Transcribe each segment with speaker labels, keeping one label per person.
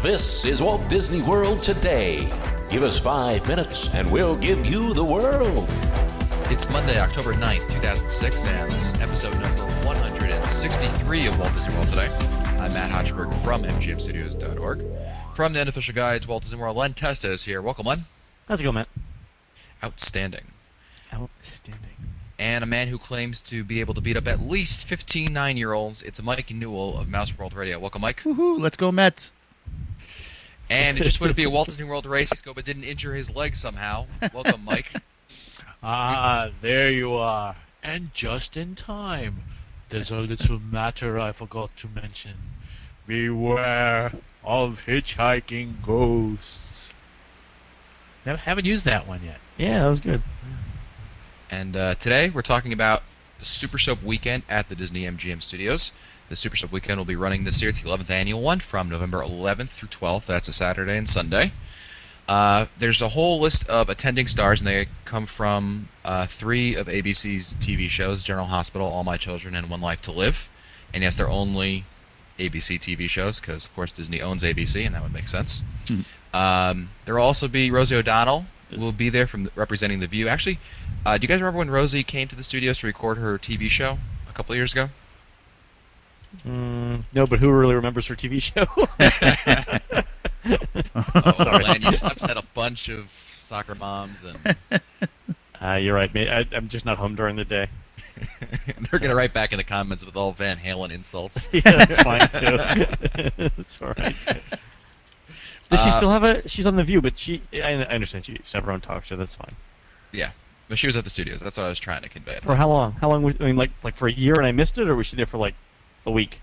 Speaker 1: This is Walt Disney World Today. Give us 5 minutes and we'll give you the world.
Speaker 2: It's Monday, October 9th, 2006, and this is episode number 163 of Walt Disney World Today. I'm Matt Hochberg from MGMstudios.org. From the unofficial guide to Walt Disney World, Len Testa is here. Welcome, Len.
Speaker 3: How's it going, Matt?
Speaker 2: Outstanding.
Speaker 3: Outstanding.
Speaker 2: And a man who claims to be able to beat up at least 15 9-year-olds. It's Mike Newell of Mouse World Radio. Welcome, Mike.
Speaker 4: Woohoo! Let's go Mets.
Speaker 2: And it just wouldn't be a Walt Disney World race but didn't injure his leg somehow. Welcome, Mike.
Speaker 5: There you are. And just in time. There's a little matter I forgot to mention. Beware of hitchhiking ghosts. Haven't used that one yet.
Speaker 3: Yeah, that was good.
Speaker 2: And today we're talking about the Super Soap Weekend at the Disney MGM Studios. The Super Soap Weekend will be running this year. It's the 11th annual one from November 11th through 12th. That's a Saturday and Sunday. There's a whole list of attending stars, and they come from 3 of ABC's TV shows, General Hospital, All My Children, and One Life to Live. And yes, they're only ABC TV shows because, of course, Disney owns ABC, and that would make sense. There will also be Rosie O'Donnell will be there from representing The View. Actually, do you guys remember when Rosie came to the studios to record her TV show a couple of years ago?
Speaker 3: No, but who really remembers her TV show?
Speaker 2: Sorry, Len, you just upset a bunch of soccer moms, and
Speaker 3: you're right, mate. I'm just not home during the day.
Speaker 2: they're gonna write back in the comments with all Van Halen insults.
Speaker 3: Yeah, that's fine too. That's all right. Does she still have a? She's on The View, but I understand she's have her own talk show. That's fine.
Speaker 2: Yeah, but she was at the studios. That's what I was trying to convey.
Speaker 3: For how long? How long? I mean, like for a year, and I missed it, or was she there for like a week?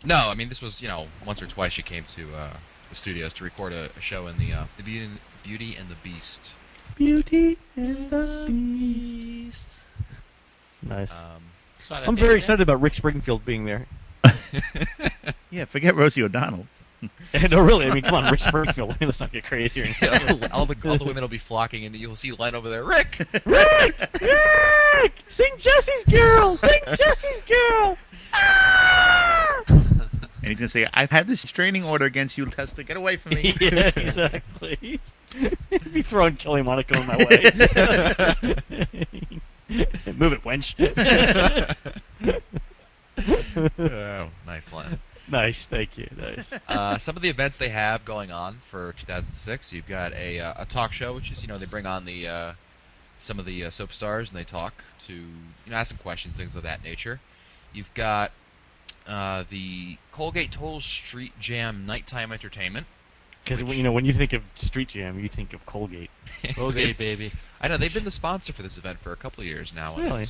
Speaker 2: No, I mean this was once or twice she came to the studios to record a show in the Beauty and the Beast.
Speaker 3: Beauty and the Beast. Nice. I'm very excited about Rick Springfield being there.
Speaker 4: Yeah, forget Rosie O'Donnell.
Speaker 3: No, really. I mean, come on, Rick Springfield. Let's not get crazy.
Speaker 2: all the women will be flocking, and you'll see Len over there. Rick!
Speaker 3: Rick! Sing Jesse's Girl! Sing Jesse's Girl! Ah!
Speaker 4: And he's going to say, I've had this restraining order against you, Testa. Get away from me.
Speaker 3: Yeah, exactly. He'd be throwing Kelly Monaco in my way. Move it, wench.
Speaker 2: Oh, nice Len.
Speaker 3: Nice, thank you. Nice.
Speaker 2: Some of the events they have going on for 2006, you've got a talk show, which is they bring on the some of the soap stars and they talk to ask some questions, things of that nature. You've got the Colgate Total Street Jam nighttime entertainment.
Speaker 3: Because when you think of Street Jam, you think of Colgate.
Speaker 5: Colgate, baby.
Speaker 2: I know they've been the sponsor for this event for a couple of years now. And
Speaker 3: Really?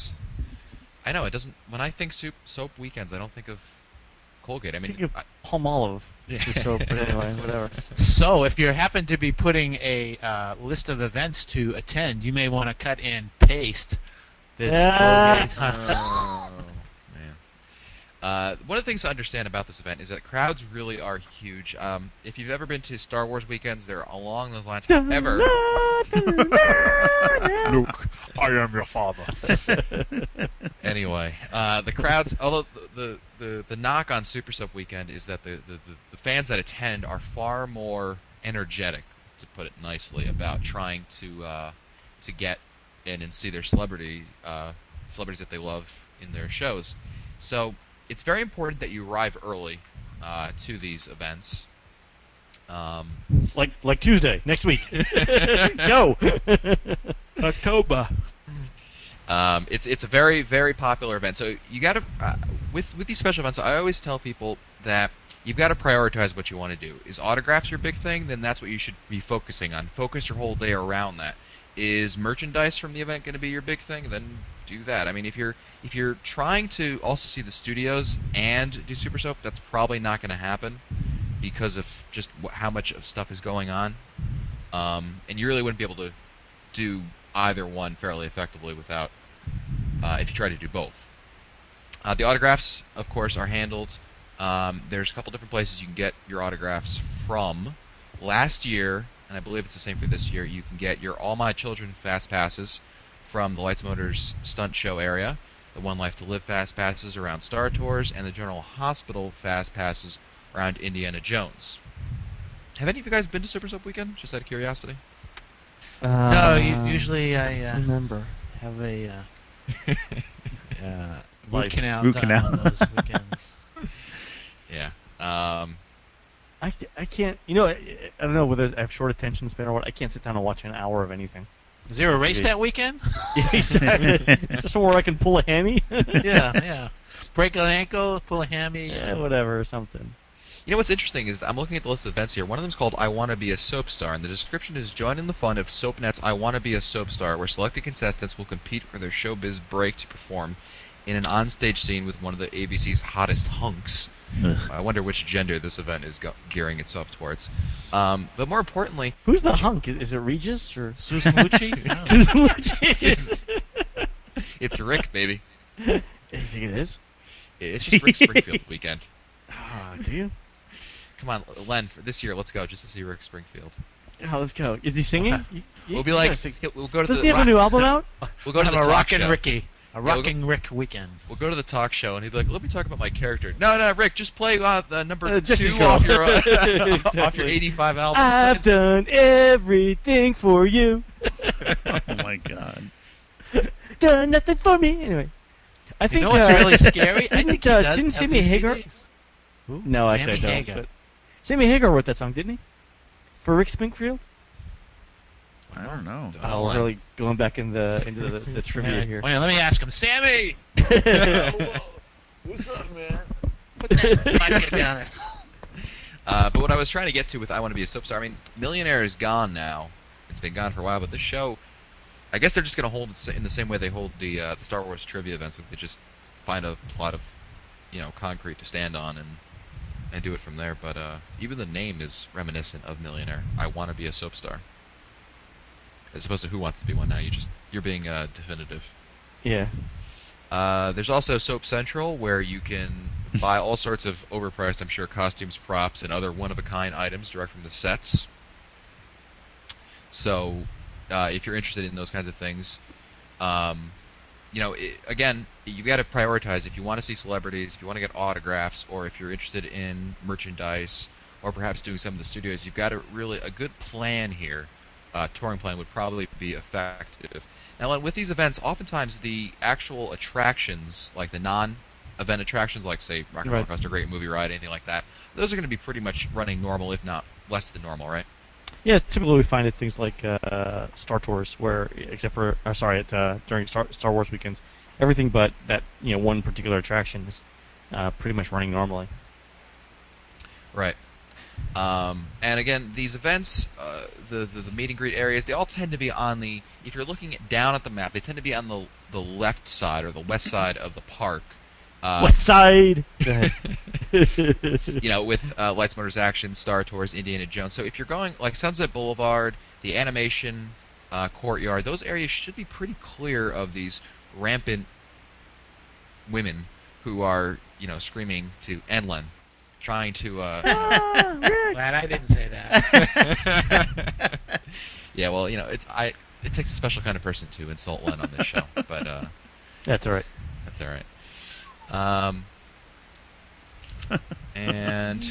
Speaker 2: I know it doesn't. When I think soap weekends, I don't think of Colgate. I mean,
Speaker 3: think of Palmolive for soap, but anyway, whatever.
Speaker 5: So, if you happen to be putting a list of events to attend, you may want to cut and paste this Colgate.
Speaker 2: Oh, man. One of the things to understand about this event is that crowds really are huge. If you've ever been to Star Wars weekends, they're along those lines. However,
Speaker 5: Luke, I am your father.
Speaker 2: Anyway, the crowds. Although the knock on Super Soap Weekend is that the fans that attend are far more energetic, to put it nicely, about trying to get in and see their celebrities that they love in their shows. So it's very important that you arrive early to these events.
Speaker 3: Like Tuesday next week. Go.
Speaker 5: October.
Speaker 2: It's a very, very popular event. So you got to with these special events. I always tell people that you've got to prioritize what you want to do. Is autographs your big thing? Then that's what you should be focusing on. Focus your whole day around that. Is merchandise from the event going to be your big thing? Then do that. I mean, if you're trying to also see the studios and do Super Soap, that's probably not going to happen because of just how much of stuff is going on. And you really wouldn't be able to do either one fairly effectively without if you try to do both. The autographs, of course, are handled. There's a couple different places you can get your autographs from. Last year, and I believe it's the same for this year, you can get your All My Children Fast Passes from the Lights Motors Stunt Show area, the One Life to Live Fast Passes around Star Tours, and the General Hospital Fast Passes around Indiana Jones. Have any of you guys been to Super Soap Weekend? Just out of curiosity.
Speaker 5: No, usually I
Speaker 3: remember.
Speaker 5: have a root
Speaker 3: Life.
Speaker 5: canal
Speaker 4: Root
Speaker 5: done
Speaker 4: canal.
Speaker 5: on those weekends.
Speaker 2: Yeah.
Speaker 3: I can't. You know, I don't know whether I have short attention span or what. I can't sit down and watch an hour of anything.
Speaker 5: Is there a race that weekend?
Speaker 3: Yeah, exactly. Just somewhere I can pull a hammy.
Speaker 5: Yeah. Break an ankle, pull a hammy.
Speaker 3: Yeah, whatever, or something.
Speaker 2: You know what's interesting is I'm looking at the list of events here. One of them's called I Want to Be a Soap Star, and the description is join in the fun of SoapNet's I Want to Be a Soap Star, where selected contestants will compete for their showbiz break to perform in an onstage scene with one of the ABC's hottest hunks. I wonder which gender this event is gearing itself towards. But more importantly,
Speaker 3: Who's the hunk? Is it Regis or
Speaker 5: Susan Lucci? No.
Speaker 3: Susan Lucci?
Speaker 2: it's Rick, baby.
Speaker 3: You think it is?
Speaker 2: It's just Rick Springfield weekend.
Speaker 3: Oh, do you?
Speaker 2: Come on, Len, for this year, let's go just to see Rick Springfield.
Speaker 3: Oh, let's go. Is he singing?
Speaker 2: We'll be like, we'll go to
Speaker 3: Does
Speaker 2: the
Speaker 3: he have a new album out?
Speaker 2: we'll go to
Speaker 5: Have
Speaker 2: the
Speaker 5: a
Speaker 2: talk
Speaker 5: rockin'
Speaker 2: show.
Speaker 5: Ricky. A
Speaker 2: we'll
Speaker 5: rocking Rick weekend.
Speaker 2: We'll go to the talk show, and he'd be like, "Let me talk about my character." No, Rick, just play the number
Speaker 3: Just
Speaker 2: 2
Speaker 3: go.
Speaker 2: off your off your
Speaker 3: Exactly.
Speaker 2: 85 album.
Speaker 3: I've done everything for you.
Speaker 4: Oh my god.
Speaker 3: Done nothing for me. Anyway, I
Speaker 5: You
Speaker 3: think.
Speaker 5: know what's really scary? I
Speaker 3: didn't,
Speaker 5: think he does
Speaker 3: didn't
Speaker 5: have
Speaker 3: Sammy
Speaker 5: these
Speaker 3: Hagar?
Speaker 5: CDs.
Speaker 3: No, actually,
Speaker 5: Sammy
Speaker 3: I don't.
Speaker 5: Hagar.
Speaker 3: But Sammy Hagar wrote that song, didn't he? For Rick Springfield?
Speaker 4: I don't know.
Speaker 3: Oh, we're really going back into the trivia here.
Speaker 5: Wait, let me ask him. Sammy! What's up, man? Put that mic down there.
Speaker 2: But what I was trying to get to with I Want to Be a Soap Star, I mean, Millionaire is gone now. It's been gone for a while, but the show, I guess they're just going to hold it in the same way they hold the Star Wars trivia events, where they just find a plot of, concrete to stand on and do it from there. But even the name is reminiscent of Millionaire. I Want to Be a Soap Star. As opposed to Who Wants to Be One now. You're being definitive.
Speaker 3: Yeah.
Speaker 2: There's also Soap Central, where you can buy all sorts of overpriced, I'm sure, costumes, props, and other one-of-a-kind items direct from the sets. So, if you're interested in those kinds of things, again, you got to prioritize. If you want to see celebrities, if you want to get autographs, or if you're interested in merchandise, or perhaps doing some of the studios, you've got a good plan here. Touring plan would probably be effective. Now, with these events, oftentimes the actual attractions, like the non-event attractions, like, say, Rock and Roller
Speaker 3: Right.
Speaker 2: Coaster, Great Movie Ride, anything like that, those are going to be pretty much running normal, if not less than normal, right?
Speaker 3: Yeah, typically we find at things like Star Tours, where, except for, during Star Wars weekends, everything but that, one particular attraction is pretty much running normally.
Speaker 2: Right. And again, these events, the meet and greet areas, they all tend to be on the, if you're looking down at the map, they tend to be on the left side or the west side of the park.
Speaker 3: West Side! Go ahead.
Speaker 2: With Lights, Motors, Action, Star Tours, Indiana Jones. So if you're going, like Sunset Boulevard, the animation courtyard, those areas should be pretty clear of these rampant women who are, screaming to Enlin, trying to...
Speaker 5: Glad I didn't say that.
Speaker 2: Yeah, well, it takes a special kind of person to insult Len on this show, but
Speaker 3: That's all right.
Speaker 2: that's all right. And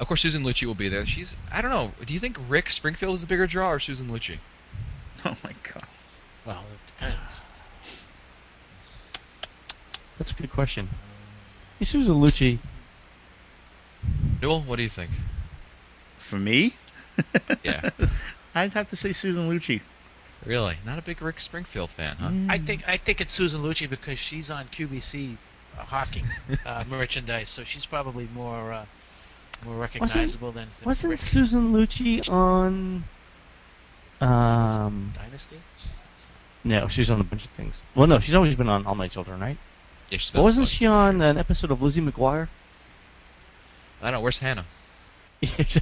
Speaker 2: of course, Susan Lucci will be there. I don't know. Do you think Rick Springfield is a bigger draw or Susan Lucci?
Speaker 4: Oh my god.
Speaker 5: Well, it depends.
Speaker 3: That's a good question. Hey, Susan Lucci.
Speaker 2: Newell, what do you think?
Speaker 4: For me,
Speaker 2: Yeah,
Speaker 4: I'd have to say Susan Lucci.
Speaker 2: really, not a big Rick Springfield fan, huh?
Speaker 5: I think it's Susan Lucci because she's on QVC hawking merchandise, so she's probably more recognizable than
Speaker 3: Wasn't
Speaker 5: Rick.
Speaker 3: Susan Lucci on...
Speaker 5: Dynasty?
Speaker 3: No, she's on a bunch of things. Well, no, she's always been on All My Children, right?
Speaker 2: Yeah, she's
Speaker 3: But
Speaker 2: been
Speaker 3: wasn't
Speaker 2: like
Speaker 3: she
Speaker 2: 2
Speaker 3: on
Speaker 2: years.
Speaker 3: an episode of Lizzie McGuire?
Speaker 2: I don't know. Where's Hannah?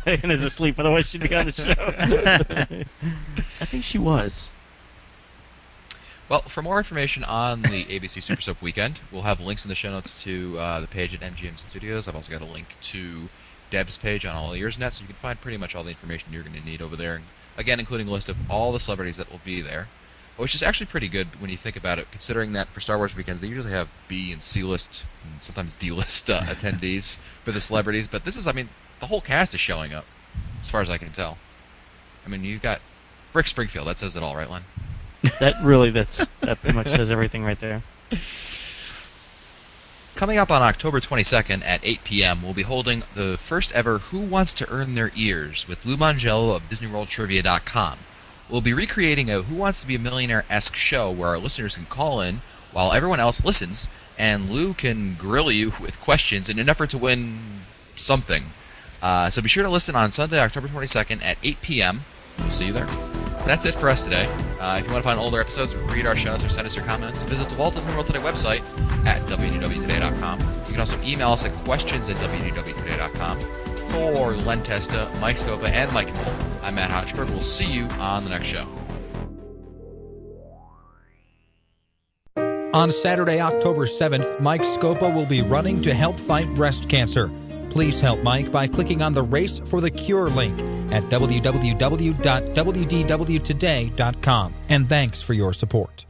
Speaker 3: Hannah's asleep, otherwise she'd be on the show. I think she was.
Speaker 2: Well, for more information on the ABC Super Soap Weekend, we'll have links in the show notes to the page at MGM Studios. I've also got a link to Deb's page on All Ears Net, so you can find pretty much all the information you're going to need over there. Again, including a list of all the celebrities that will be there, which is actually pretty good when you think about it, considering that for Star Wars weekends, they usually have B and C list, and sometimes D list attendees for the celebrities. But this is, the whole cast is showing up, as far as I can tell. I mean, you've got Rick Springfield. That says it all, right, Len?
Speaker 3: That pretty much says everything right there.
Speaker 2: Coming up on October 22nd at 8 p.m., we'll be holding the first ever Who Wants to Earn Their Ears with Lou Mongello of DisneyWorldTrivia.com. We'll be recreating a Who Wants to Be a Millionaire-esque show where our listeners can call in while everyone else listens, and Lou can grill you with questions in an effort to win something. So be sure to listen on Sunday, October 22nd at 8 p.m. We'll see you there. That's it for us today. If you want to find older episodes, read our show notes, or send us your comments, visit the Walt Disney World Today website at wdwtoday.com. You can also email us at questions@wdwtoday.com. For Len Testa, Mike Scopa, and Mike Knoll, I'm Matt Hodgeberg. We'll see you on the next show.
Speaker 6: On Saturday, October 7th, Mike Scopa will be running to help fight breast cancer. Please help Mike by clicking on the Race for the Cure link at www.wdwtoday.com. And thanks for your support.